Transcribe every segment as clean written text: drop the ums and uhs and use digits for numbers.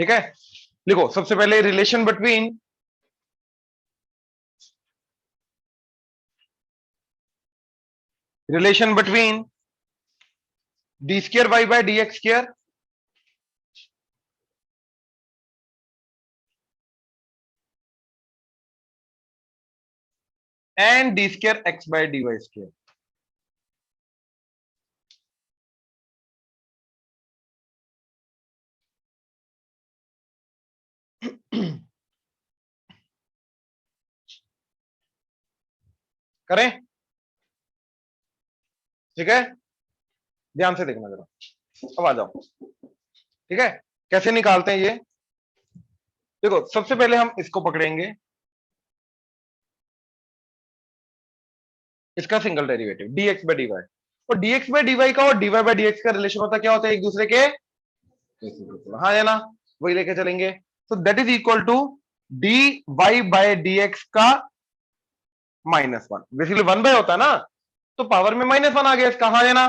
ठीक है, लिखो सबसे पहले relation between d square Y by D x square and d square x by D Y square. करें, ठीक है, ध्यान से देखना जरा, अब आ जाओ। ठीक है, कैसे निकालते हैं ये, देखो सबसे पहले हम इसको पकड़ेंगे, इसका single derivative dx by dy, और dx बाय dy का और dy बाय dx का रिलेशन होता क्या होता है, एक दूसरे के, हाँ है ना, वही लेके चलेंगे। तो that is equal to dy by dx का -1, बेसिकली 1 बाय होता है ना, तो पावर में -1 आ गया इसका, हाँ है ना,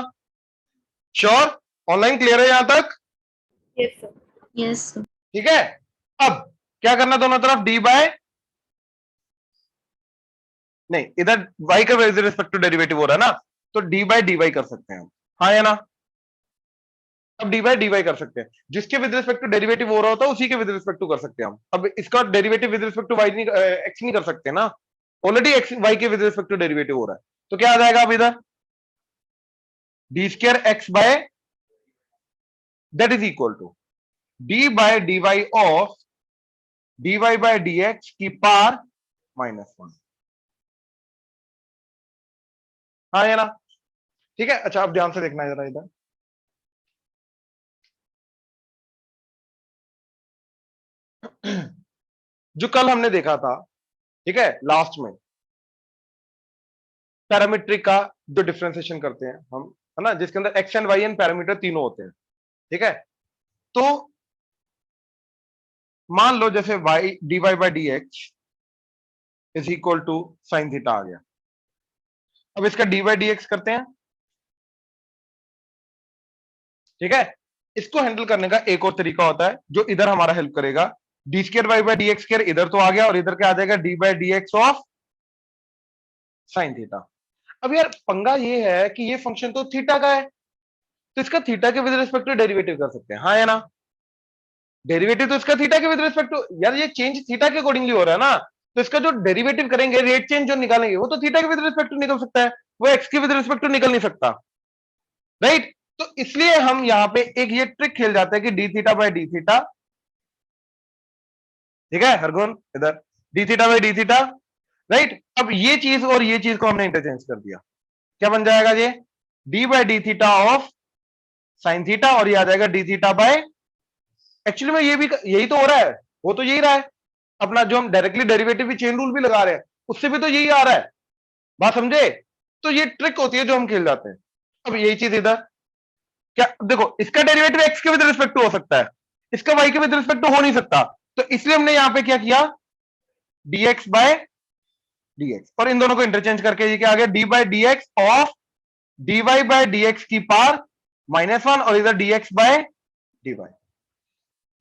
श्योर, ऑनलाइन क्लियर है यहां तक? Yes sir. Yes sir. ठीक है, अब क्या करना दोनों तरफ, डी बाय, नहीं इधर y का विद रिस्पेक्ट टू डेरिवेटिव हो रहा है ना, तो डी बाय डी वाई कर सकते हैं हम, हाँ है ना, अब डी बाय डी वाई कर सकते हैं, जिसके विद रिस्पेक्ट टू डेरिवेटिव हो रहा होता है उसी के विद रिस्पेक्ट टू कर सकते हैं हम। अब इसका derivative with respect to y नहीं, एक्स नहीं कर सकते ना, ऑलरेडी एक्स वाई के विद रिस्पेक्ट टू डेरिवेटिव हो रहा है, तो क्या आ जाएगा अब इधर, d square x by, that is equal to d by D y of d y by D x की पावर -1, हाँ है ना, ठीक है। अच्छा अब ध्यान से देखना है जरा इधर, जो कल हमने देखा था, ठीक है, लास्ट में पैरामीट्रिक का जो डिफरेंशिएशन करते हैं हम, है ना, जिसके अंदर X and Y and parameter तीनों होते हैं, ठीक है, तो मान लो जैसे Y D Y by D X is equal to sine theta आ गया, अब इसका डी बाई डी एक्स करते हैं, ठीक है, इसको हैंडल करने का एक और तरीका होता है जो इधर हमारा हेल्प करेगा, d square y by D x square इधर तो आ गया, और इधर क्या आ जाएगा, d by D x of sine theta. अब यार पंगा ये है कि ये फंक्शन तो थीटा का है, तो इसका थीटा के विद रिस्पेक्ट टू डेरिवेटिव कर सकते हैं, हाँ है ना, डेरिवेटिव तो इसका थीटा के विद रिस्पेक्ट टू, यार ये चेंज थीटा के अकॉर्डिंगली हो रहा है ना, तो इसका जो डेरिवेटिव करेंगे, रेट चेंज जो निकालेंगे, वो तो थीटा के विद रिस्पेक्ट टू निकल सकता है, वो एक्स के विद रिस्पेक्ट टू निकल नहीं सकता, राइट। तो इसलिए हम यहां पे एक ये ट्रिक खेल जाते हैं कि D theta by d theta, ठीक है हरगुन, इधर D theta by d theta, right. अब ये चीज और ये चीज को हमने इंटरचेंज कर दिया, क्या बन जाएगा ये, d by d theta of sine theta, और ये आ जाएगा डी थीटा बाय, एक्चुअली में ये भी यही तो हो रहा है, वो तो यही रहा है अपना, जो हम डायरेक्टली डेरिवेटिव भी चेन रूल भी लगा रहे हैं उससे भी तो यही आ रहा है, बात समझे। तो ये ट्रिक होती है जो हम खेल जाते हैं। अब यही चीज इधर, क्या देखो, इसका डेरिवेटिव एक्स के विद रिस्पेक्ट टू हो सकता है, इसका वाई के विद रिस्पेक्ट टू हो नहीं सकता, तो इसलिए हमने यहां पे क्या किया, dx बाय dx, और इन दोनों को इंटरचेंज करके ये क्या आ गया, d by D x of d y by D x की पावर -1, और इधर dx बाय डी वाई,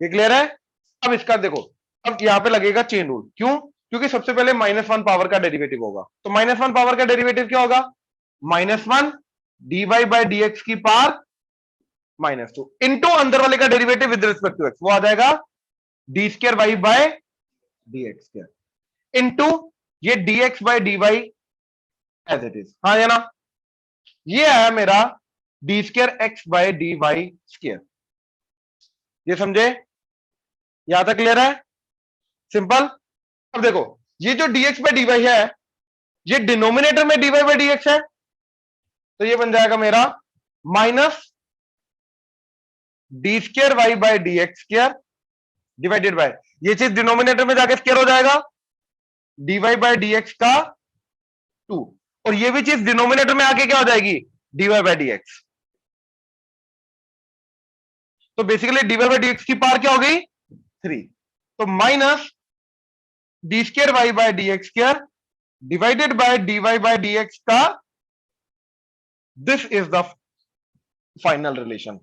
ये क्लियर है। अब इसका देखो, अब यहां पे लगेगा चेन रूल, क्यों, क्योंकि सबसे पहले -1 पावर का डेरिवेटिव होगा, तो -1 पावर का डेरिवेटिव क्या होगा, -1 d y by D x की पावर -2 इंटू अंदर वाले का derivative with respect to x, वो आ जाएगा d square Y by D x square into ये dx by dy as it is, हाँ है ना, ये आया मेरा d square x by D Y square, ये समझे, यहां तक क्लियर है, सिंपल। अब देखो ये जो dx बाय dy है, ये डिनोमिनेटर में dy बाय dx है, तो ये बन जाएगा मेरा minus D square Y by D x square divided by, ये चीज डिनोमिनेटर में जाके स्क्र हो जाएगा dy बाय dx का 2, और ये भी चीज डिनोमिनेटर में आके क्या हो जाएगी, dy बाय dx, तो बेसिकली dy बाय dx की पावर क्या हो गई 3, तो minus D square Y by D x square divided by dy by dx का, this is the final relation,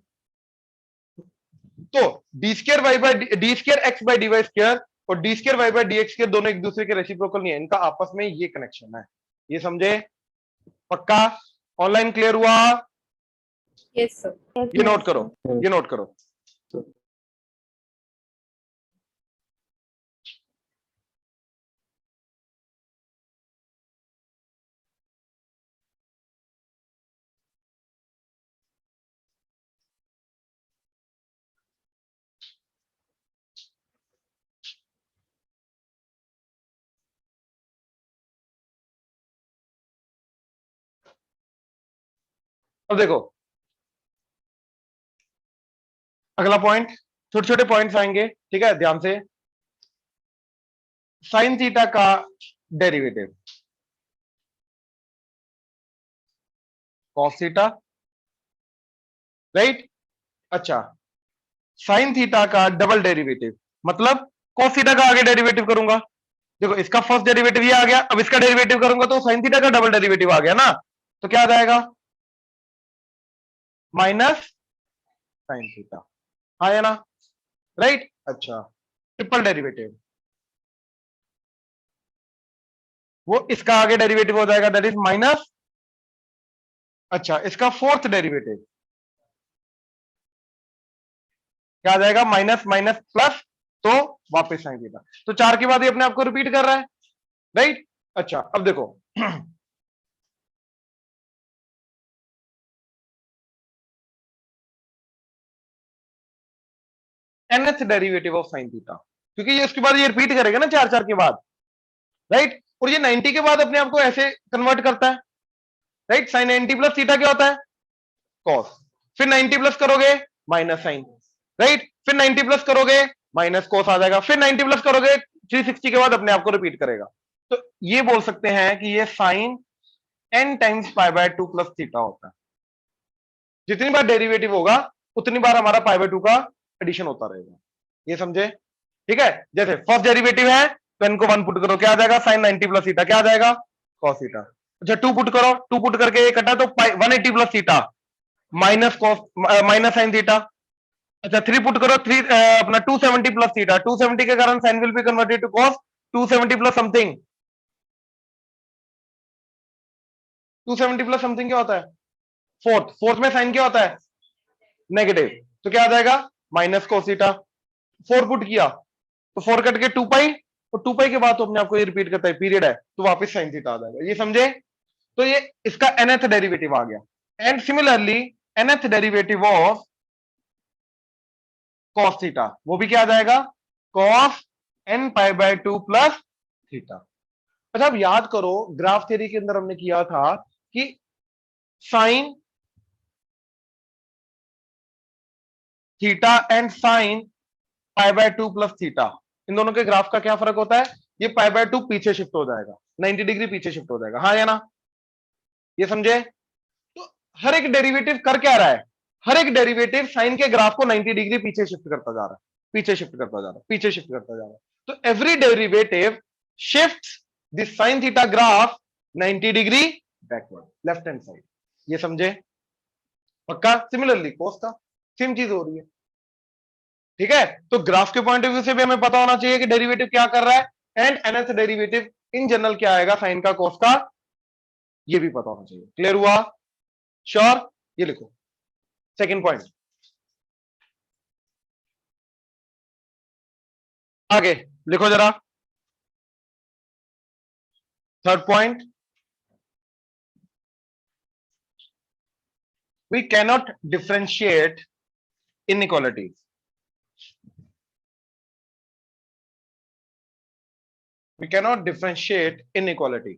तो D square Y by D square x by D Y square और D square Y by D x square दोनों एक दूसरे के reciprocal नहीं है, इनका आपस में ये कनेक्शन है, ये समझे? पक्का? ऑनलाइन क्लियर हुआ? Yes, sir. ये नोट करो, ये नोट करो। अब देखो अगला पॉइंट, छोटे छोटे पॉइंट्स आएंगे, ठीक है, ध्यान से। साइन थीटा का डेरिवेटिव कॉस थीटा, राइट? अच्छा, साइन थीटा का डबल डेरिवेटिव मतलब कॉस थीटा का आगे डेरिवेटिव करूंगा, देखो इसका फर्स्ट डेरिवेटिव ये आ गया, अब इसका डेरिवेटिव करूंगा तो साइन थीटा का डबल डेरिवेटिव आ गया ना, तो क्या आ जाएगा? माइनस साइन थीटा, हाँ या ना? राइट? अच्छा, ट्रिपल डेरिवेटिव, वो इसका आगे डेरिवेटिव हो जाएगा, दैट इज माइनस, अच्छा इसका फोर्थ डेरिवेटिव क्या आ जाएगा? माइनस माइनस प्लस, तो वापस साइन थीटा, तो 4 के बाद ये अपने आप को रिपीट कर रहा है, राइट? अच्छा अब देखो nth derivative of sine theta, क्योंकि ये उसके बाद ये रिपीट करेगा ना 4 के बाद, राइट? और ये 90 के बाद अपने आप को ऐसे कन्वर्ट करता है, राइट? साइन 90 प्लस थीटा क्या होता है? कॉस, फिर 90 प्लस करोगे माइनस साइन, राइट? फिर 90 प्लस करोगे माइनस कॉस आ जाएगा, फिर 90 प्लस करोगे 360 के बाद अपने आप को रिपीट करेगा, तो ये बोल सकते हैं कि ये sine n times pi by 2 plus theta होता है, जितनी बार डेरिवेटिव होगा उतनी बार हमारा पाई बाय 2 का एडिशन होता रहेगा, ये समझे? ठीक है, जैसे फर्स्ट डेरिवेटिव है तो n को 1 पुट करो, क्या आ जाएगा? साइन 90 प्लस थीटा, क्या आ जाएगा? Cos theta. अच्छा 2 पुट करो, 2 पुट करके ये कटा तो 180 plus theta minus cos minus sine theta. अच्छा 3 पुट करो, 3 अपना 270 प्लस थीटा, 270 के कारण sine will be converted to cos, 270 plus something, 270 plus something क्या होता है? फोर्थ, फोर्थ में साइन क्या होता है? नेगेटिव, तो क्या आ जाएगा? Minus cos theta. 4 पुट किया तो 4 कट के 2 पाई, और 2 पाई के बाद तो अपने आपको ये रिपीट करता है, पीरियड है, तो वापस साइन थीटा आ जाएगा, ये समझे? तो ये इसका nth डेरिवेटिव आ गया, and similarly nth derivative of cos theta, वो भी क्या आ जाएगा? cos n pi by 2 plus theta. अच्छा अब याद करो, ग्राफ थ्योरी के अंदर हमने किया था कि sine theta and sine pi by 2 plus theta, इन दोनों के ग्राफ का क्या फर्क होता है? ये पाई बाय 2 पीछे शिफ्ट हो जाएगा, 90 डिग्री पीछे शिफ्ट हो जाएगा, हाँ या ना? ये समझे? तो हर एक डेरिवेटिव कर क्या रहा है? हर एक डेरिवेटिव साइन के ग्राफ को 90 डिग्री पीछे शिफ्ट करता जा रहा है, पीछे शिफ्ट करता जा रहा है, पीछे शिफ्ट करता जा रहा है, तो every derivative shift the sine theta graph 90 degree backward, left hand side, ये समझे? पक्का? सिमिलरली कोस का सेम चीज हो रही है, ठीक है? तो ग्राफ के पॉइंट ऑफ व्यू से भी हमें पता होना चाहिए कि डेरिवेटिव क्या कर रहा है, and nth derivative in general क्या आएगा साइन का कोस का, ये भी पता होना चाहिए। क्लियर हुआ? श्योर? ये लिखो सेकंड पॉइंट, आगे लिखो जरा third point, we cannot differentiate inequalities, we cannot differentiate inequality,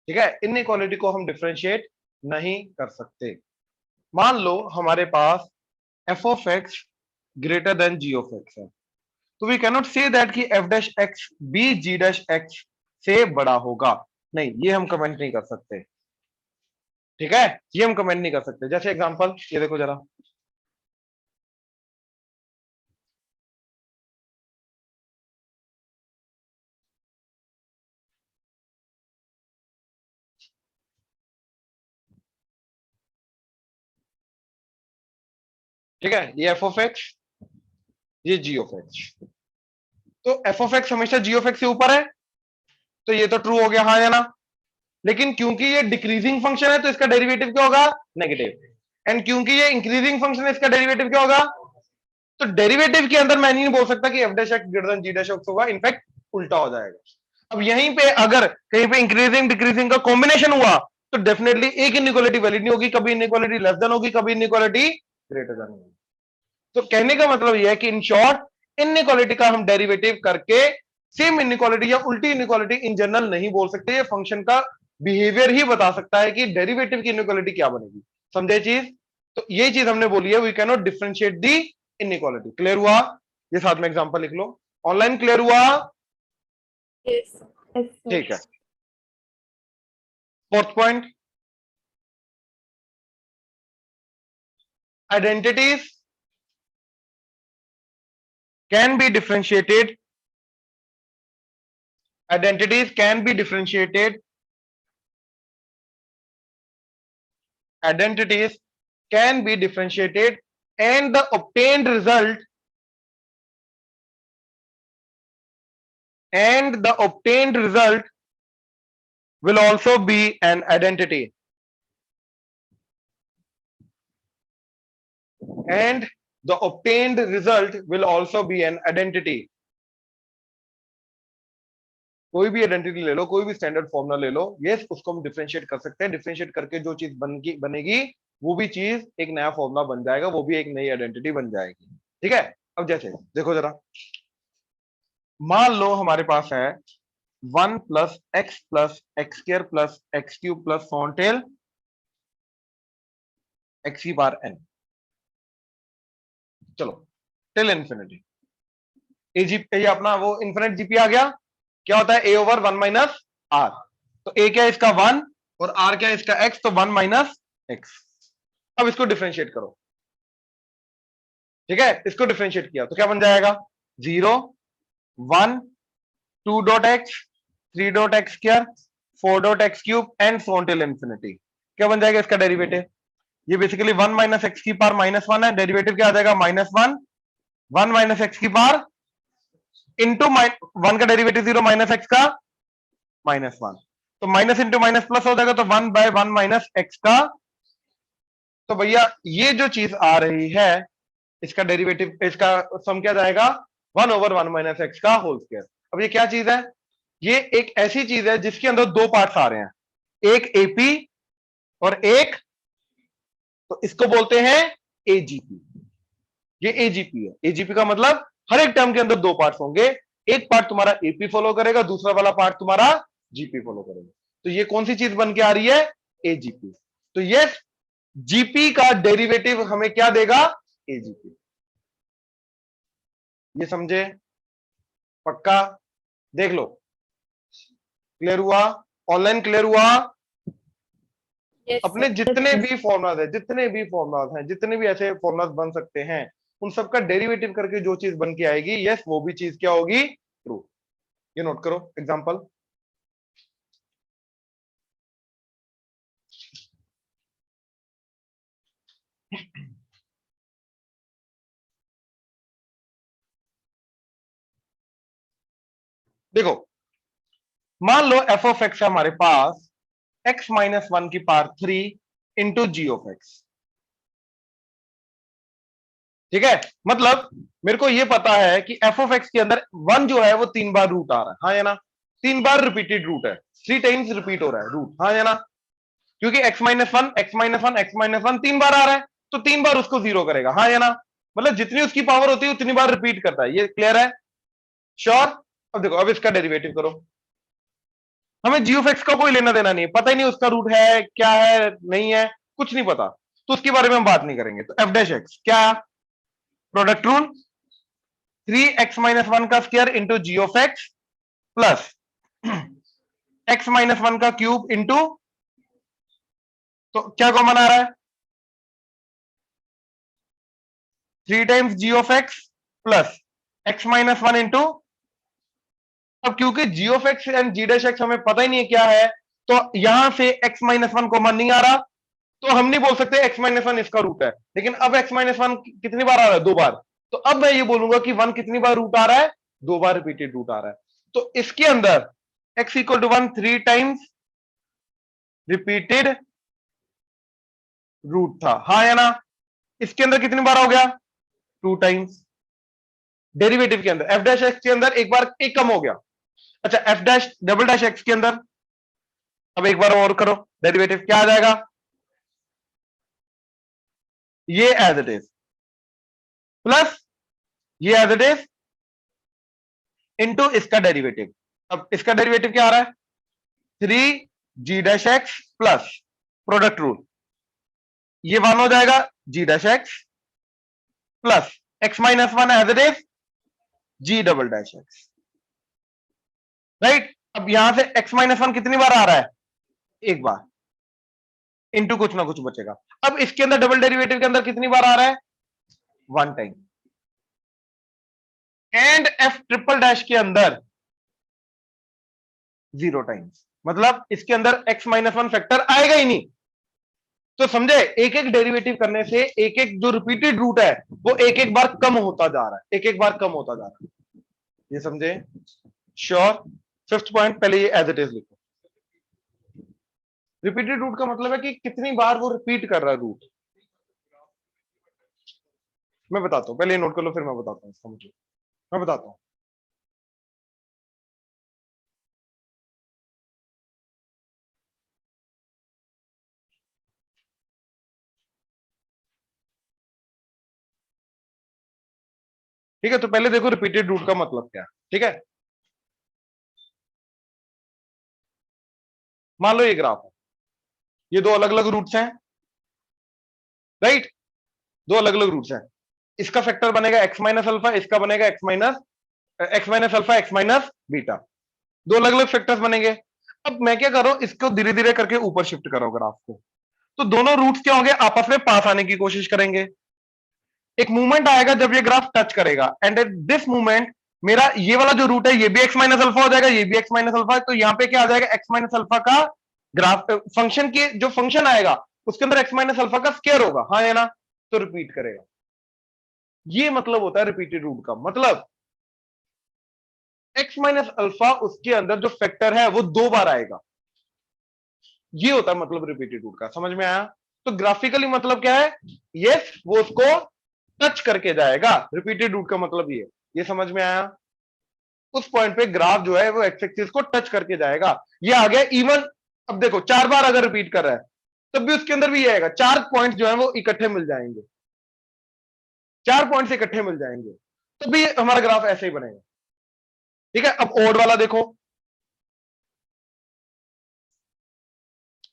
ठीक है? इनइक्वालिटी को हम डिफरेंशिएट नहीं कर सकते। मान लो हमारे पास F of X greater than G of X है, तो वी कैनॉट से दैट कि एफ डैश एक्स बी जी डैश एक्स से बड़ा होगा, नहीं ये हम कमेंट नहीं कर सकते, ठीक है? ये हम कमेंट नहीं कर सकते। जैसे एग्जांपल ये देखो जरा, ठीक है, ये एफ ऑफ एक्स, ये जी ऑफ एक्स। तो एफ ऑफ एक्स हमेशा जी ऑफ एक्स से ऊपर है, तो ये तो ट्रू हो गया, हाँ या ना। लेकिन क्योंकि ये डिक्रीजिंग फंक्शन है तो इसका डेरिवेटिव क्या होगा, नेगेटिव। एंड क्योंकि ये इंक्रीजिंग फंक्शन है, इसका डेरिवेटिव क्या होगा। तो डेरिवेटिव के अंदर मैं नहीं बोल सकता कि F dash X greater than G dash X होगा, इनफैक्ट उल्टा हो जाएगा। अब यहीं पे अगर कहीं पे इंक्रीजिंग डिक्रीजिंग का कॉम्बिनेशन हुआ तो डेफिनेटली एक इनइक्वालिटी वैलिड नहीं होगी, कभी इनइक्वालिटी लेस देन होगी, कभी इनइक्वालिटी ग्रेटर देन होगी। तो कहने का मतलब यह है कि इन शॉर्ट इनइक्वालिटी का हम डेरिवेटिव करके सेम इनइक्वालिटी या उल्टी इनइक्वालिटी इन जनरल नहीं बोल सकते। ये फंक्शन का बिहेवियर ही बता सकता है कि डेरिवेटिव की इनइक्वालिटी क्या बनेगी। समझे चीज। तो ये चीज हमने बोली है, we can not differentiate the inequality. Clear हुआ। ये साथ में एग्जांपल लिख लो। ऑनलाइन क्लियर हुआ। Yes, sir. Yes, sir. ठीक है। Fourth point, identities can be differentiated, identities can be differentiated, identities can be differentiated, and the obtained result will also be an identity, and the obtained result will also be an identity। कोई भी identity ले लो, कोई भी standard formula ले लो, yes उसको हम differentiate कर सकते हैं। डिफरेंशिएट करके जो चीज बनेगी वो भी चीज एक नया फॉर्मूला बन जाएगा, वो भी एक नई आइडेंटिटी बन जाएगी। ठीक है। अब जैसे देखो जरा, मान लो हमारे पास है 1 प्लस X square plus X cube plus so on till X की बार एन। चलो टिल इन्फिनिटी ये अपना वो इन्फिनिट जीपी आ गया। क्या होता है, ए ओवर 1 माइनस आर। तो ए क्या है इसका 1 और आर क्या है इसका एक्स, तो 1 माइनस एक्स। अब इसको डिफरेंशिएट करो। ठीक है, इसको डिफरेंशिएट किया तो क्या बन जाएगा, 0 1 2 dot x 3 dot x square 4 dot x cube and so on till infinity. क्या बन जाएगा इसका डेरिवेटिव, ये बेसिकली 1 माइनस एक्स की पावर -1 है। डेरिवेटिव क्या आ जाएगा, -1 1 माइनस एक्स की पावर इंटू 1 का डेरिवेटिव 0 माइनस एक्स का -1, तो माइनस इंटू माइनस प्लस हो जाएगा, तो 1 बाय 1 माइनस एक्स का। तो भैया ये जो चीज आ रही है इसका डेरिवेटिव, इसका सम क्या जाएगा, 1 ओवर 1 माइनस एक्स का होल स्क्वायर। अब ये क्या चीज है, ये एक ऐसी चीज है जिसके अंदर दो पार्ट्स आ रहे हैं, एक एपी और एक, तो इसको बोलते हैं एजीपी। ये एजीपी है। एजीपी का मतलब हर एक टर्म के अंदर दो पार्ट्स होंगे, एक पार्ट तुम्हारा एपी फॉलो करेगा, दूसरा वाला पार्ट तुम्हारा जीपी फॉलो करेगा। तो ये कौन सी चीज बन के आ रही है, एजीपी। तो ये जीपी का डेरिवेटिव हमें क्या देगा, एजीपी। ये समझे, पक्का, देख लो। क्लियर हुआ, ऑनलाइन क्लियर हुआ। Yes, अपने sir. जितने भी फॉर्मुलाज है, जितने भी ऐसे फॉर्मुलाज बन सकते हैं, उन सबका डेरिवेटिव करके जो चीज बन के आएगी, यस वो भी चीज क्या होगी, ट्रू। ये नोट करो एग्जांपल। देखो मान लो एफ ऑफ एक्स है हमारे पास x माइनस 1 की power 3 into g of x. ठीक है, मतलब मेरे को ये पता है कि एफ ऑफ एक्स के अंदर 1 जो है वो 3 बार रूट आ रहा है, हाँ या ना। 3 बार रिपीटेड रूट है, 3 टाइम्स रिपीट हो रहा है रूट, हाँ या ना। क्योंकि x minus one x minus one x minus one 3 बार आ रहा है, तो 3 बार उसको 0 करेगा, हाँ या ना। मतलब जितनी उसकी पावर होती है उतनी बार रिपीट करता है। ये क्लियर है, श्योर। अब देखो, अब इसका डेरिवेटिव करो। हमें जी ऑफ एक्स का कोई लेना देना नहीं है, पता ही नहीं उसका रूट है क्या है नहीं है, कुछ नहीं पता, तो उसके बारे में हम बात नहीं करेंगे। तो एफ डैश एक्स क्या, प्रोडक्ट रूल, 3x माइनस 1 का square into g of x plus x minus 1 का क्यूब इंटू, तो क्या कॉमन आ रहा है, 3 times G of x plus x minus 1 into. अब क्योंकि G of X and G dash X हमें पता ही नहीं है क्या है, तो यहां से x माइनस 1 कॉमन नहीं आ रहा, तो हम नहीं बोल सकते x माइनस वन इसका रूट है, लेकिन अब x माइनस वन कितनी बार आ रहा है? 2 बार। तो अब मैं ये बोलूंगा कि 1 कितनी बार रूट आ रहा है? 2 बार रिपीटेड रूट आ रहा है। तो इसके अंदर x equal to 1 3 times repeated root था, हाँ या ना? इसके अंदर कितनी बार हो गया? 2 टाइम्स। डेरिवेटिव के अंदर एफ डैश एक्स के अंदर एक बार एक कम हो गया। अच्छा, F dash double dash x के अंदर अब एक बार और करो, डेरिवेटिव क्या आ जाएगा? ये एज इट इज प्लस ये एज इट इज इनटू इसका डेरिवेटिव। अब इसका डेरिवेटिव क्या आ रहा है? 3 G dash X plus product rule, ये 1 हो जाएगा G dash X plus X minus one as it is G double dash X, right? अब यहां से एक्स माइनस वन कितनी बार आ रहा है? एक बार, इनटू कुछ ना कुछ बचेगा। अब इसके अंदर डबल डेरिवेटिव के अंदर कितनी बार आ रहा है? 1 time. And F triple dash के अंदर 0 टाइम्स, मतलब इसके अंदर x माइनस वन फैक्टर आएगा ही नहीं। तो समझे, एक एक डेरिवेटिव करने से एक एक जो रिपीटेड रूट है वो एक एक बार कम होता जा रहा है, एक एक बार कम होता जा रहा है। ये समझे? श्योर। फिफ्थ पॉइंट पहले ये एज इट इज लिखो। रिपीटेड रूट का मतलब है कि कितनी बार वो रिपीट कर रहा है रूट। मैं बताता हूं, पहले ये नोट कर लो, फिर मैं बताता हूं इसका मतलब। मैं बताता हूं। ठीक है, तो पहले देखो रिपीटेड रूट का मतलब क्या है। ठीक है, मान लो ये ग्राफ है, ये दो अलग अलग रूट्स हैं, राइट? दो अलग अलग रूट्स हैं। इसका फैक्टर बनेगा एक्स माइनस अल्फा, इसका बनेगा x minus alpha x minus beta, दो अलग अलग फैक्टर्स बनेंगे। अब मैं क्या करूं, इसको धीरे धीरे करके ऊपर शिफ्ट करो ग्राफ को, तो दोनों रूट्स क्या होंगे? आपस में पास आने की कोशिश करेंगे। एक मूवमेंट आएगा जब ये ग्राफ टच करेगा, एंड एट दिस मूवमेंट मेरा ये वाला जो रूट है ये भी एक्स माइनस अल्फा हो जाएगा, ये भी एक्स माइनस अल्फा, तो यहां पे क्या आ जाएगा? एक्स माइनस अल्फा का ग्राफ फंक्शन की जो फंक्शन आएगा उसके अंदर एक्स माइनस अल्फा का स्क्वायर होगा, हाँ या ना? तो रिपीट करेगा। ये मतलब होता है रिपीटेड रूट का मतलब एक्स माइनस अल्फा उसके अंदर जो फैक्टर है वो 2 बार आएगा। ये होता है मतलब रिपीटेड रूट का। समझ में आया? तो ग्राफिकली मतलब क्या है? यस, वो उसको टच करके जाएगा। रिपीटेड रूट का मतलब ये समझ में आया? उस पॉइंट पे ग्राफ जो है वो एक्स एक्सिस को टच करके जाएगा। ये आ गया इवन। अब देखो 4 बार अगर रिपीट कर रहा है तब भी उसके अंदर भी ये आएगा, 4 पॉइंट जो है वो इकट्ठे मिल जाएंगे, 4 पॉइंट इकट्ठे मिल जाएंगे, तब भी हमारा ग्राफ ऐसे ही बनेगा। ठीक है, अब ओड वाला देखो।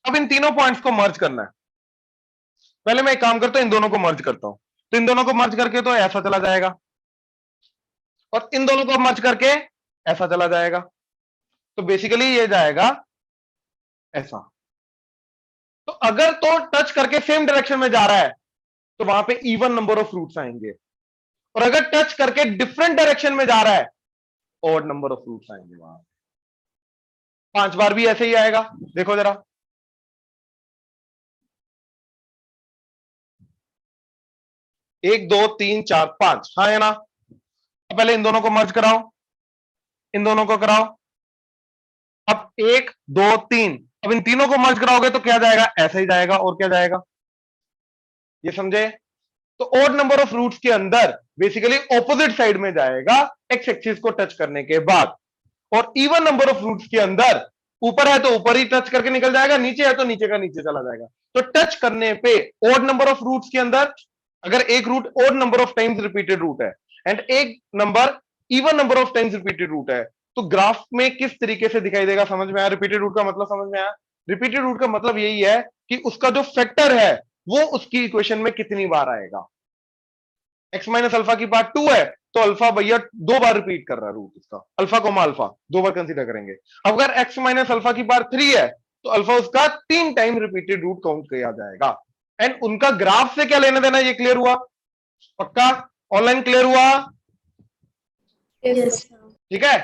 अब इन तीनों पॉइंट्स को मर्ज करना है। पहले मैं एक काम करता हूं, इन दोनों को मर्ज करता हूं, तो इन दोनों को मर्ज करके तो ऐसा चला जाएगा, और इन दोनों को मर्ज करके ऐसा चला जाएगा, तो बेसिकली ये जाएगा ऐसा। तो अगर तो टच करके सेम डायरेक्शन में जा रहा है तो वहां पे इवन नंबर ऑफ रूट्स आएंगे, और अगर टच करके डिफरेंट डायरेक्शन में जा रहा है ऑड नंबर ऑफ रूट्स आएंगे। वहां 5 बार भी ऐसे ही आएगा, देखो जरा। 1 2 3 4 5, हाँ है ना? पहले इन दोनों को मर्ज कराओ, इन दोनों को कराओ। अब 1 2 3, अब इन तीनों को मर्ज कराओगे तो क्या जाएगा? ऐसा ही जाएगा, और क्या जाएगा? ये समझे? तो ऑड नंबर ऑफ रूट्स के अंदर बेसिकली ऑपोजिट साइड में जाएगा एक्स एक्सिस को टच करने के बाद, और इवन नंबर ऑफ रूट्स के अंदर ऊपर है तो ऊपर ही टच करके निकल जाएगा, नीचे है तो नीचे का नीचे चला जाएगा। तो टच करने पे ऑड नंबर ऑफ रूट्स के अंदर अगर एक root odd number of times repeated root है एंड एक number even number of times repeated root है, तो ग्राफ में किस तरीके से दिखाई देगा? समझ में आया? रिपीटेड रूट का मतलब समझ में आया? रिपीटेड रूट का मतलब यही है कि उसका जो फैक्टर है वो उसकी इक्वेशन में कितनी बार आएगा। एक्स माइनस अल्फा की पार्ट 2 है तो अल्फा भैया 2 बार रिपीट कर रहा है रूट इसका, अल्फा कोमा अल्फा 2 बार कंसीडर करेंगे। अगर एक्स माइनस अल्फा की पार्ट 3 है तो अल्फा उसका 3 टाइम रिपीटेड रूट काउंट किया जाएगा। एंड उनका ग्राफ से क्या लेना देना, ये क्लियर हुआ? पक्का? ऑनलाइन क्लियर हुआ? Yes. ठीक है,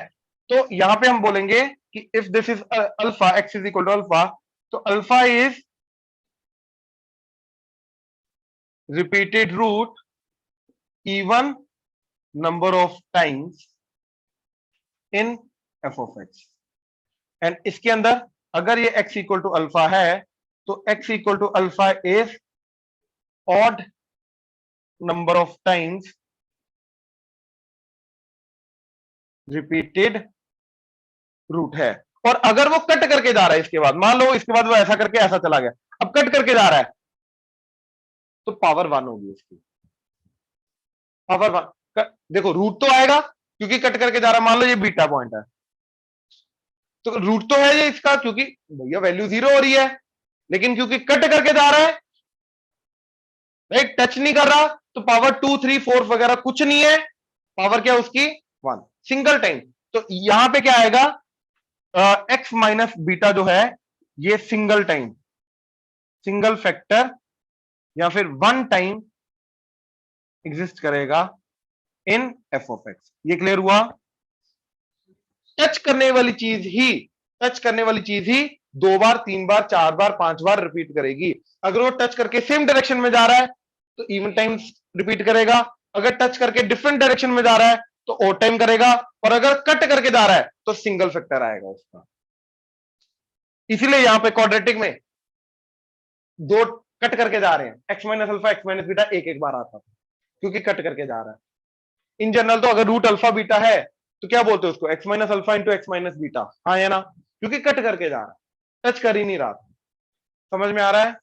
तो यहां पे हम बोलेंगे कि if this is alpha, X is equal to alpha, तो alpha is repeated root even number of times in f of x, and इसके अंदर अगर ये x इक्वल टू अल्फा है तो x equal to alpha is odd number of times repeated root है। और अगर वो कट करके जा रहा है इसके बाद, मान लो इसके बाद वो ऐसा करके ऐसा चला गया, अब कट करके जा रहा है तो पावर 1 होगी इसकी, पावर 1। देखो रूट तो आएगा क्योंकि कट करके जा रहा है, मान लो ये बीटा पॉइंट है तो रूट तो है ये इसका, क्योंकि भैया वैल्यू 0 हो रही है, लेकिन क्योंकि कट करके जा रहा है, राइट, टच नहीं कर रहा, तो पावर 2 3 4 वगैरह कुछ नहीं है, पावर क्या उसकी 1 सिंगल टाइम। तो यहां पे क्या आएगा, एक्स माइनस बीटा जो है ये सिंगल टाइम, सिंगल फैक्टर या फिर 1 टाइम एग्जिस्ट करेगा इन एफ ऑफ एक्स। ये क्लियर हुआ। टच करने वाली चीज ही, टच करने वाली चीज ही 2 बार 3 बार 4 बार 5 बार रिपीट करेगी। अगर वो टच करके सेम डायरेक्शन में जा रहा है तो इवन टाइम्स रिपीट करेगा, अगर टच करके डिफरेंट डायरेक्शन में जा रहा है तो ओड टाइम करेगा, और अगर कट करके जा रहा है तो सिंगल फैक्टर आएगा उसका। इसीलिए यहां पे क्वाड्रेटिक में दो कट करके जा रहे हैं, x minus alpha x minus beta एक एक बार आता था क्योंकि कट करके जा रहा है। इन जनरल तो अगर रूट अल्फा बीटा है तो क्या बोलते हैं उसको, x minus alpha into x minus beta, हाँ है ना, क्योंकि कट करके जा रहा है, टच कर ही नहीं रहा। समझ में आ रहा है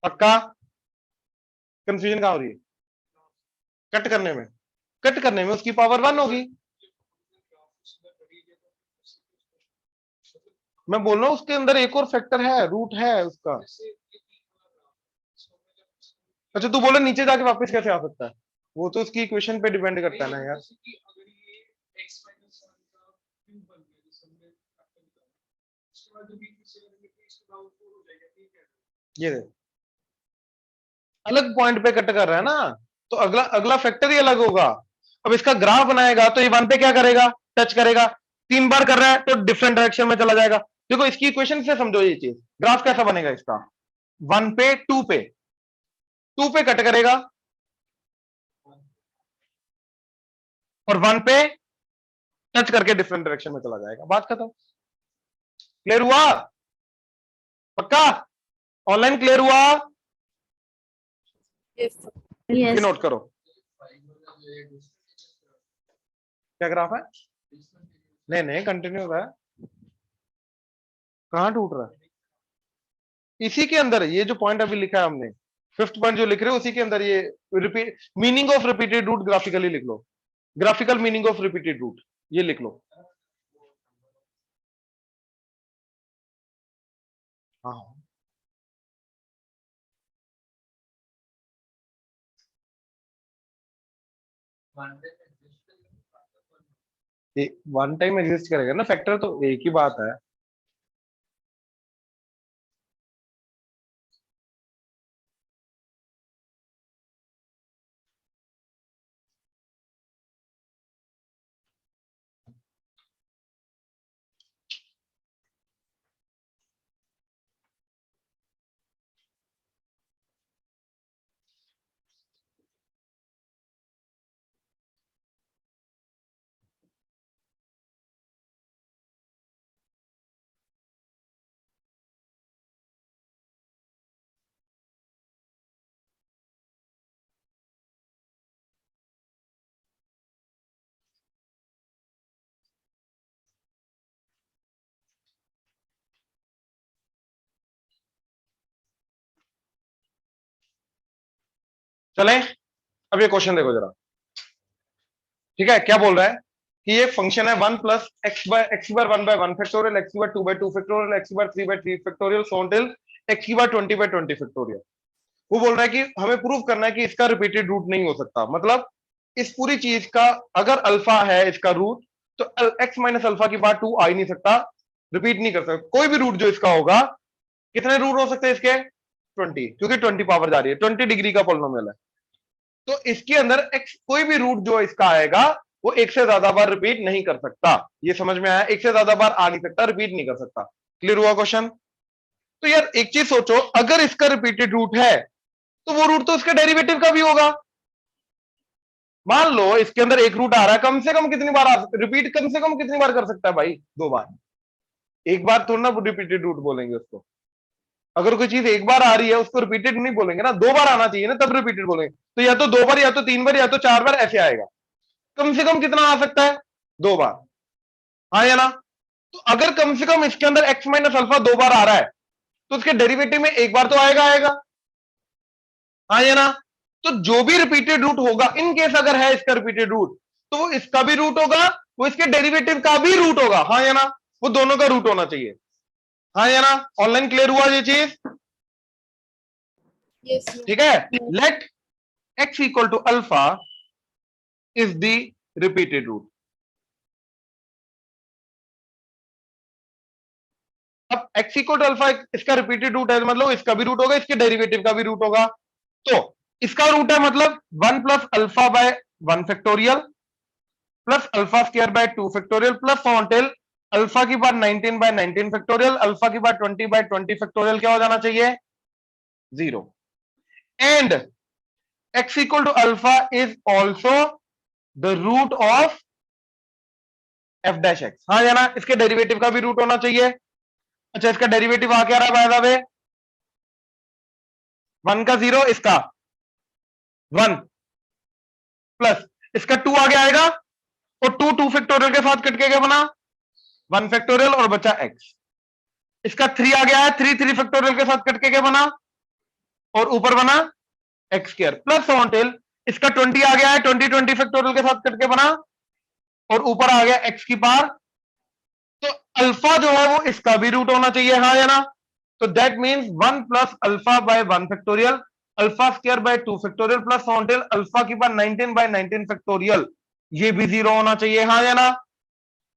पक्का? कंफ्यूजन कहां हो रही है? कट करने में, कट करने में उसकी पावर 1 होगी। मैं बोल रहा हूं उसके अंदर एक और फैक्टर है, रूट है उसका। अच्छा तू बोले नीचे जाके वापस कैसे आ सकता है, वो तो उसकी इक्वेशन पे डिपेंड करता है ना यार। ये देख अलग पॉइंट पे कट कर रहा है ना, तो अगला अगला फैक्टर ही अलग होगा। अब इसका ग्राफ बनाएगा तो ये 1 पे क्या करेगा, टच करेगा, 3 बार कर रहा है तो डिफरेंट डायरेक्शन में चला जाएगा। देखो इसकी इक्वेशन से समझो ये चीज, ग्राफ कैसा बनेगा इसका, 1 पे 2 पे, 2 पे कट करेगा और 1 पे टच करके डिफरेंट डायरेक्शन में चला जाएगा, बात खत्म। क्लियर हुआ पक्का? ऑनलाइन क्लियर हुआ? Yes, sir. ये नोट करो क्या ग्राफ है, नहीं नहीं कंटिन्यू हो रहा है, कहां टूट रहा है? इसी के अंदर ये जो पॉइंट अभी लिखा है हमने, 5th पॉइंट जो लिख रहे हो उसी के अंदर ये repeat meaning of repeated root graphically लिख लो, graphical meaning of repeated root ये लिख लो। हाँ ये 1 टाइम एग्जिस्ट करेगा ना फैक्टर, तो एक ही बात है। चले अब ये क्वेश्चन देखो जरा, ठीक है, क्या बोल रहा है कि ये फंक्शन है 1 प्लस एक्स बार 1 बाय 1 फैक्टोरियल, एक्स बार 2 बाय 2 फैक्टोरियल, एक्स बार 3 by 3 factorial, so till X बार 20 बाय 20 फैक्टोरियल। वो बोल रहा है कि हमें प्रूव करना है कि इसका रिपीटेड रूट नहीं हो सकता, मतलब इस पूरी चीज का अगर अल्फा है इसका रूट तो एक्स माइनस अल्फा की बात 2 आ ही नहीं सकता, रिपीट नहीं कर सकता। कोई भी रूट जो इसका होगा, कितने रूट हो सकते हैं इसके, 20, क्योंकि 20 पावर जा रही है, 20 डिग्री का पॉलिनोमियल है, तो इसके अंदर एक्स कोई भी रूट जो इसका आएगा वो एक से ज्यादा बार रिपीट नहीं कर सकता। ये समझ में आया, एक से ज्यादा बार आ नहीं सकता, रिपीट नहीं कर सकता। क्लियर हुआ क्वेश्चन? तो यार एक चीज सोचो, अगर इसका रिपीटेड रूट है तो वो रूट तो इसके डेरिवेटिव का भी होगा। मान लो इसके अंदर एक रूट आ रहा है, कम से कम कितनी बार आ सकता है, रिपीट कम से कम कितनी बार कर सकता है भाई? 2 बार। एक बार थोड़ा ना रिपीटेड रूट बोलेंगे उसको। अगर कोई चीज एक बार आ रही है उसको रिपीटेड नहीं बोलेंगे ना, 2 बार आना चाहिए ना तब रिपीटेड बोलेंगे। तो या तो 2 बार, या तो 3 बार, या तो 4 बार, ऐसे आएगा। कम से कम कितना आ सकता है? 2 बार। हाँ या ना? तो अगर कम से कम इसके अंदर x माइनस अल्फा 2 बार आ रहा है तो उसके डेरिवेटिव में एक बार तो आएगा। हाँ या ना? तो जो भी रिपीटेड रूट होगा, इन केस अगर है इसका रिपीटेड रूट, तो वो इसका भी रूट होगा, वो इसके डेरिवेटिव का भी रूट होगा। हाँ या ना? वो दोनों का रूट होना चाहिए। हाँ या ना? ऑनलाइन क्लियर हुआ ये चीज? Yes. ठीक है। Let x equal to alpha is the repeated root. अब x इक्वल टू अल्फा इसका रिपीटेड रूट है, मतलब इसका भी रूट होगा, इसके डेरिवेटिव का भी रूट होगा। तो इसका रूट है मतलब 1 plus alpha by 1 factorial plus alpha square by 2 factorial plus ऑनटेल alpha की बार 19 बाय 19 फैक्टोरियल, अल्फा की बार 20 बाय 20 फैक्टोरियल। क्या हो जाना चाहिए? 0। And x equal to alpha is also the root of f dash x. हाँ या ना? इसके डेरिवेटिव का भी रूट होना चाहिए। अच्छा, इसका डेरिवेटिव आ क्या रहा है बाय द वे? 1 का 0, इसका 1 प्लस इसका 2 आगे आएगा, और 2 फैक्टोरियल के साथ कट के क्या बना? 1 फैक्टोरियल, और बचा x। इसका 3 आ गया है, 3 फैक्टोरियल के साथ कट के क्या बना? और ऊपर बना एक्स स्क्वायर प्लस ऑनटेल। इसका 20 आ गया है, 20 फैक्टोरियल के साथ कट के बना, और ऊपर आ गया एक्स की पावर। तो अल्फा जो है वो इसका भी रूट होना चाहिए। हाँ या ना? तो that means 1 plus alpha by 1 factorial alpha square by 2 factorial plus ऑनटेल alpha की पावर 19 बाय 19 फैक्टोरियल, ये भी 0 होना चाहिए। हाँ या ना?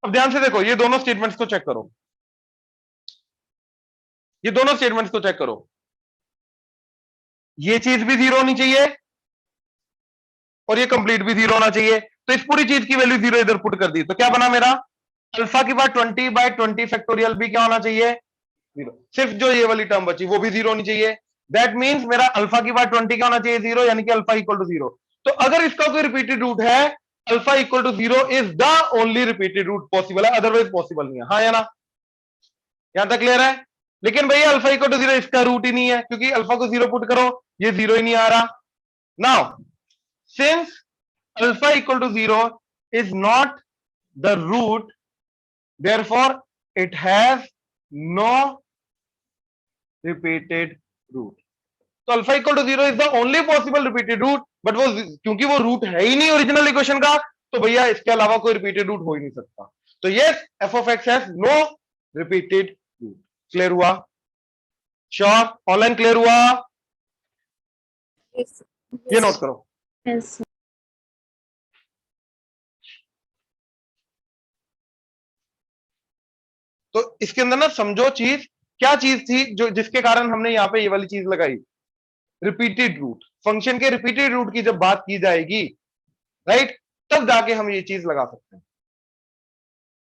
अब ध्यान से देखो, ये दोनों स्टेटमेंट्स को चेक करो, ये दोनों स्टेटमेंट्स को चेक करो। ये चीज भी 0 होनी चाहिए, और ये कंप्लीट भी 0 होना चाहिए। तो इस पूरी चीज की वैल्यू 0 इधर पुट कर दी, तो क्या बना मेरा? अल्फा की बार 20 बाय 20 फैक्टोरियल भी क्या होना चाहिए? 0। सिर्फ जो ये वाली टर्म बची वो भी 0 होनी चाहिए। दैट मीन्स मेरा अल्फा की बार 20 क्या होना चाहिए? 0, यानी कि अल्फा इक्वल टू 0। तो अगर इसका कोई रिपीटेड रूट है, alpha equal to 0 is the only repeated root possible है, अदरवाइज पॉसिबल नहीं है। हाँ या ना? यहां तक क्लियर है? लेकिन भैया अल्फा इक्वल टू 0 इसका रूट ही नहीं है, क्योंकि अल्फा को 0 पुट करो, ये 0 ही नहीं आ रहा। Now since alpha equal to 0 is not the root, therefore it has no repeated root. तो alpha equal to 0 is the only possible repeated root, but वो क्योंकि वो रूट है ही नहीं ओरिजिनल इक्वेशन का, तो भैया इसके अलावा कोई रिपीटेड रूट हो ही नहीं सकता। तो yes, f of x has no repeated root. Clear हुआ? श्योर? ऑनलाइन क्लियर हुआ? Yes. ये नोट करो। Yes. तो इसके अंदर ना समझो चीज, क्या चीज थी जो जिसके कारण हमने यहां पे ये वाली चीज लगाई? Repeated root. फंक्शन के रिपीटेड रूट की जब बात की जाएगी, राइट, तब जाके हम ये चीज लगा सकते हैं।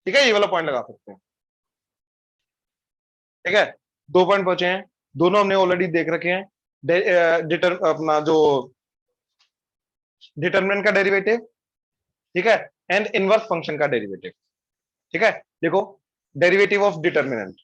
ठीक है, ये वाला पॉइंट लगा सकते हैं। ठीक है, 2 पॉइंट पहुंचे हैं, दोनों हमने ऑलरेडी देख रखे हैं। अपना जो डिटरमिनेंट का डेरिवेटिव, ठीक है, एंड इनवर्स फंक्शन का डेरिवेटिव। ठीक है, देखो डेरिवेटिव ऑफ डिटरमिनेंट।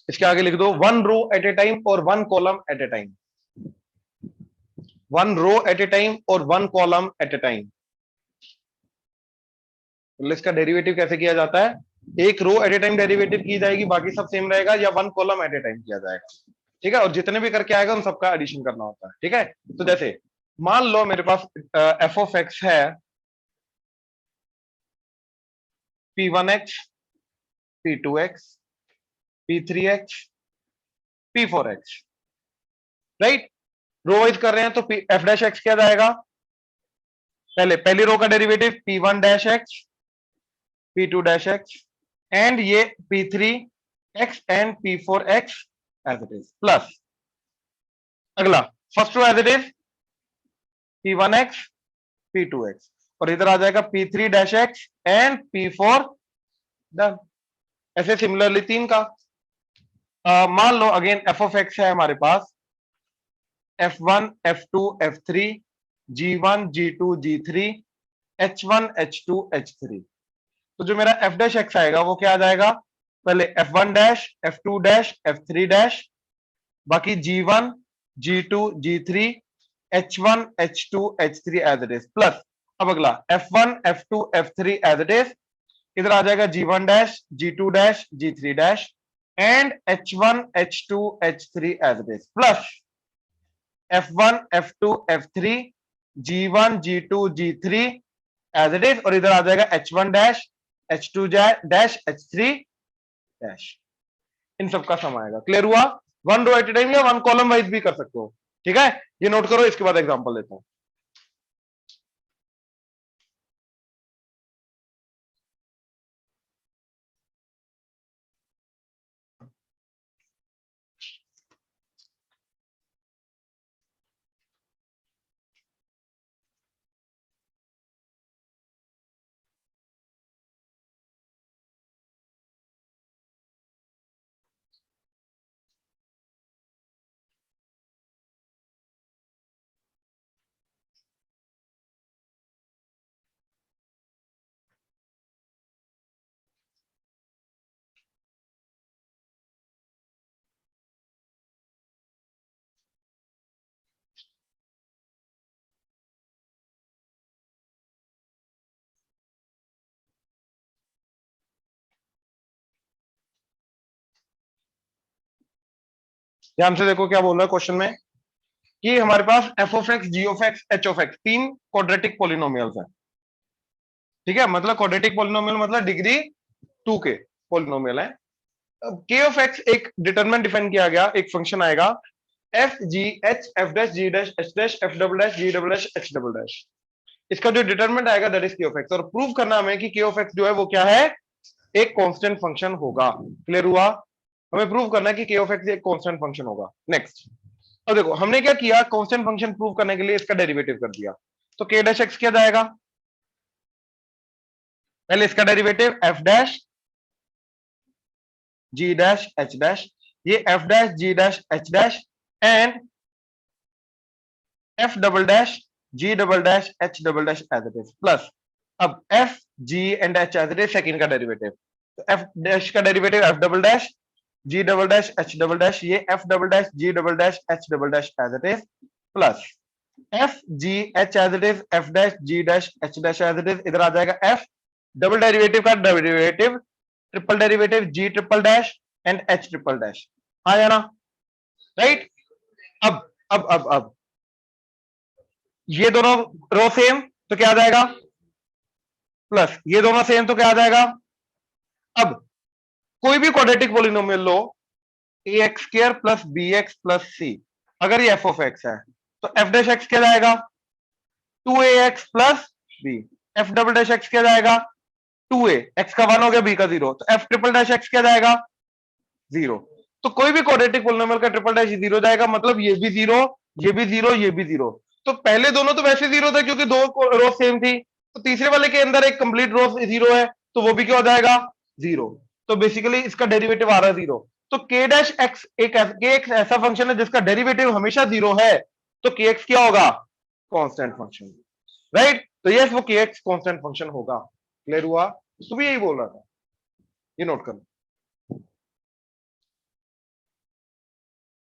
इसके आगे लिख दो 1 रो एट ए टाइम और 1 column at a time. 1 row at a time और 1 कॉलम एट ए टाइम। इसका डेरिवेटिव कैसे किया जाता है? एक row at a time derivative की जाएगी, बाकी सब सेम रहेगा, या 1 कॉलम एट ए टाइम किया जाएगा। ठीक है, और जितने भी करके आएगा उन सबका एडिशन करना होता है। ठीक है, तो जैसे मान लो मेरे पास एफ ऑफ एक्स है P1x, P2x, P3x, P4x, right. Row wise कर रहे हैं तो एफ डैश एक्स क्या जाएगा? पहली रो का derivative P1 dash x, P2 dash x, and ये P3x and P4x as it is, plus अगला first row as it is P1x P2x और इधर आ जाएगा P3 dash x and P4 done. ऐसे सिमिलरली 3 का मान लो अगेन f ऑफ x है हमारे पास f1 f2 f3 g1 g2 g3 h1 h2 h3। तो जो मेरा f डैश x आएगा वो क्या आ जाएगा, पहले f1 dash f2 dash f3 dash, बाकी g1 g2 g3 h1 h2 h3 as it is, plus अब अगला f1 f2 f3 as it is, इधर आ जाएगा g1 dash g2 dash g3 dash and h1 h2 h3 as it is, plus f1 f2 f3 g1 g2 g3 as it is, और इधर आ जाएगा h1 dash h2 dash h3 dash. इन सब का सम आएगा। क्लियर हुआ? One row at a time या one column wise भी कर सकते हो, ठीक है? ये नोट करो, इसके बाद एग्जांपल लेता हूं। ध्यान से देखो क्या बोल रहा है क्वेश्चन में, कि हमारे पास f of x, g of x, h of x 3 quadratic polynomials हैं, ठीक है? मतलब क्वाड्रेटिक पॉलिनोमियल मतलब डिग्री 2 के पॉलिनोमियल है। k ऑफ एक्स एक डिटरमिनेंट डिफाइन किया गया, एक फंक्शन आएगा f g h f dash g dash h dash f double dash g double dash h double dash. इसका जो डिटरमिनेंट आएगा that is k of x, और प्रूव करना हमें कि k ऑफ एक्स जो है वो क्या है, एक कांस्टेंट फंक्शन होगा। क्लियर हुआ? हमें प्रूव करना है कि k ऑफ एक्स एक कांस्टेंट फंक्शन होगा। नेक्स्ट, अब देखो हमने क्या किया, कांस्टेंट फंक्शन प्रूव करने के लिए इसका डेरिवेटिव कर दिया, तो k डैश x क्या जाएगा, पहले इसका derivative f dash g dash h dash, ये f dash g dash h dash and f double dash g double dash h double dash as it is, plus अब f g and h as it is second का derivative, तो f dash का derivative f double dash g double dash h double dash, ये f double dash g double dash h double dash as it is, plus f g h as it is f dash g dash h dash as it is, इधर आ जाएगा f double derivative का derivative triple derivative g triple dash and h triple dash, हाँ या ना? Right. अब ये दोनों रो सेम तो क्या आ जाएगा, प्लस ये दोनों सेम तो क्या आ जाएगा। अब कोई भी क्वाड्रेटिक पॉलिनोमियल लो a x square plus b x plus c, अगर ये एफ ऑफ एक्स है तो एफ डैश एक्स क्या जाएगा 2ax plus b, f double dash x क्या जाएगा 2a, एक्स का 1 हो गया बी का 0, तो एफ ट्रिपल डैश एक्स क्या जाएगा 0। तो कोई भी क्वाड्रेटिक पॉलिनोमियल का ट्रिपल डैश 0 जाएगा, मतलब ये भी 0, ये भी 0, ये भी 0। तो पहले दोनों तो वैसे 0 थे क्योंकि दो रो सेम थी, तो तीसरे वाले के अंदर एक कंप्लीट रो 0 है तो वो भी क्या हो जाएगा 0। तो बेसिकली इसका डेरिवेटिव आ रहा है 0। तो k डैश एक्स एक ऐसा फंक्शन है जिसका डेरिवेटिव हमेशा 0 है, तो kx क्या होगा कांस्टेंट फंक्शन, राइट? तो यस वो kx कांस्टेंट फंक्शन होगा। क्लियर हुआ? तो भी यही बोल रहा था, ये नोट करना।